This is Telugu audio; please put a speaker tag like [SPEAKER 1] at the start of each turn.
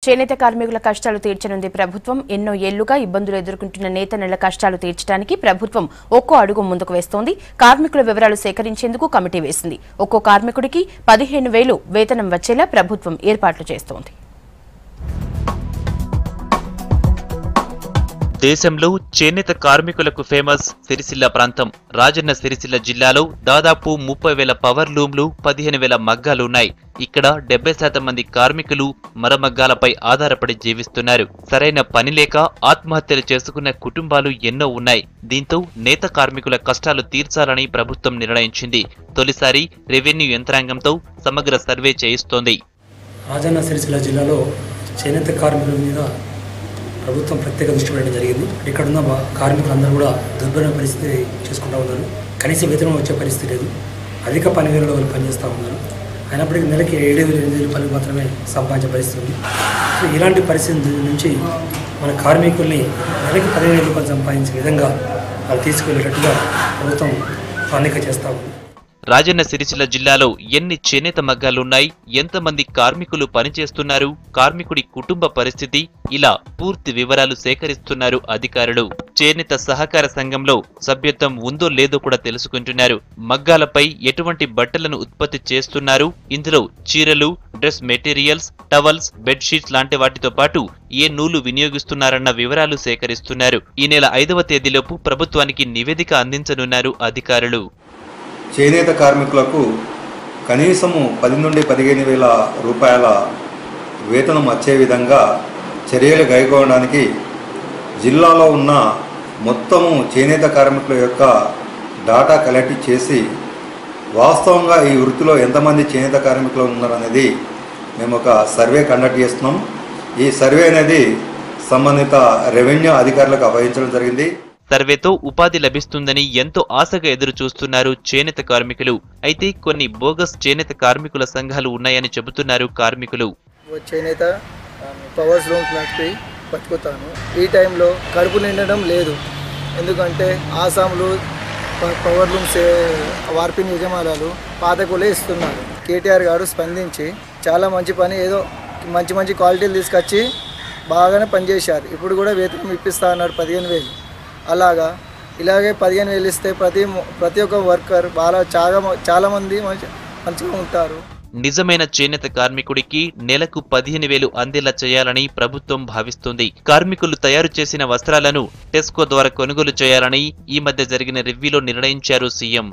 [SPEAKER 1] చేనేత కార్మికుల కష్టాలు తీర్చనుంది ప్రభుత్వం. ఎన్నో ఏళ్లుగా ఇబ్బందులు ఎదుర్కొంటున్న నేతన్నల కష్టాలు తీర్చడానికి ప్రభుత్వం ఒక్కో అడుగు ముందుకు వేస్తోంది. కార్మికుల వివరాలు సేకరించేందుకు కమిటీ వేసింది. ఒక్కో కార్మికుడికి 15,000 వేతనం వచ్చేలా ప్రభుత్వం ఏర్పాట్లు చేస్తోంది.
[SPEAKER 2] దేశంలో చేనేత కార్మికులకు ఫేమస్ సిరిసిల్ల ప్రాంతం. రాజన్న సిరిసిల్ల జిల్లాలో దాదాపు 30,000 పవర్ లూమ్లు, 15,000 మగ్గాలున్నాయి. ఇక్కడ 70% మంది కార్మికులు మరమగ్గాలపై ఆధారపడి జీవిస్తున్నారు. సరైన పని లేక ఆత్మహత్యలు చేసుకున్న కుటుంబాలు ఎన్నో ఉన్నాయి. దీంతో నేత కార్మికుల కష్టాలు తీర్చాలని ప్రభుత్వం నిర్ణయించింది. తొలిసారి రెవెన్యూ యంత్రాంగంతో సమగ్ర సర్వే చేయిస్తోంది.
[SPEAKER 3] రాజన్న సిరిసిల్ల జిల్లాలో చేనేత కార్మికుల మీద ప్రభుత్వం ప్రత్యేక దృష్టి పెట్టడం జరిగింది. ఇక్కడున్న కార్మికులందరూ కూడా దుర్భర పరిస్థితి చేసుకుంటూ ఉన్నారు. కనీస వేతనం వచ్చే పరిస్థితి లేదు. అధిక పని వేళలో వాళ్ళు పనిచేస్తూ ఉన్నారు. అయినప్పటికీ నెలకి 7,000-8,000 పని మాత్రమే సంపాదించే పరిస్థితి ఉంది. సో ఇలాంటి పరిస్థితి నుంచి మన కార్మికుల్ని నెలకి 15,000 రూపాయలు సంపాదించే విధంగా వాళ్ళు తీసుకువెళ్ళేటట్టుగా ప్రభుత్వం ప్రణాళిక చేస్తూ ఉంది.
[SPEAKER 2] రాజన్న సిరిసిల్ల జిల్లాలో ఎన్ని చేనేత మగ్గాలున్నాయి, ఎంతమంది కార్మికులు పనిచేస్తున్నారు, కార్మికుడి కుటుంబ పరిస్థితి, ఇలా పూర్తి వివరాలు సేకరిస్తున్నారు అధికారులు. చేనేత సహకార సంఘంలో సభ్యత్వం ఉందో లేదో కూడా తెలుసుకుంటున్నారు. మగ్గాలపై ఎటువంటి బట్టలను ఉత్పత్తి చేస్తున్నారు, ఇందులో చీరలు, డ్రెస్ మెటీరియల్స్, టవల్స్, బెడ్షీట్స్ లాంటి వాటితో పాటు ఏ నూలు వినియోగిస్తున్నారన్న వివరాలు సేకరిస్తున్నారు. ఈ నెల 5వ తేదీలోపు ప్రభుత్వానికి నివేదిక అందించనున్నారు అధికారులు.
[SPEAKER 4] చేనేత కార్మికులకు కనీసము 10 నుండి 15,000 రూపాయల వేతనం వచ్చే విధంగా చర్యలు కైగొనడానికి జిల్లాలో ఉన్న మొత్తము చేనేత కార్మికుల యొక్క డాటా కలెక్ట్ చేసి వాస్తవంగా ఈ వృత్తిలో ఎంతమంది చేనేత కార్మికులు ఉన్నారనేది మేము ఒక సర్వే కండక్ట్ చేస్తున్నాం. ఈ సర్వే అనేది సంబంధిత రెవెన్యూ అధికారులకు అప్పగించడం జరిగింది.
[SPEAKER 2] సర్వేతో ఉపాధి లభిస్తుందని ఎంతో ఆశగా ఎదురు చూస్తున్నారు చేనేత కార్మికులు. అయితే కొన్ని బోగస్ చేనేత కార్మికుల సంఘాలు ఉన్నాయని చెబుతున్నారు కార్మికులు.
[SPEAKER 5] చేనేత పవర్స్ లూమ్స్ నడిపి బతుకుతాను. ఈ టైంలో కడుపు నిండడం లేదు. ఎందుకంటే ఆసాంలు పవర్ లూమ్స్ వార్పిన్ యజమానులు పాతకులే ఇస్తున్నారు. కేటీఆర్ గారు స్పందించి చాలా మంచి పని, ఏదో మంచి క్వాలిటీలు తీసుకొచ్చి బాగానే పనిచేశారు. ఇప్పుడు కూడా వేతనం ఇప్పిస్తా అన్నాడు 15,000. ఇలాగే 15,000 ఇస్తే ప్రతి ఒక్క వర్కర్ చాలా మంది మంచిగా ఉంటారు.
[SPEAKER 2] నిజమైన చేనేత కార్మికుడికి నెలకు 15,000 అందేలా చేయాలని ప్రభుత్వం భావిస్తుంది. కార్మికులు తయారు చేసిన వస్త్రాలను టెస్కో ద్వారా కొనుగోలు చేయాలని ఈ మధ్య జరిగిన రివ్యూలో నిర్ణయించారు సీఎం.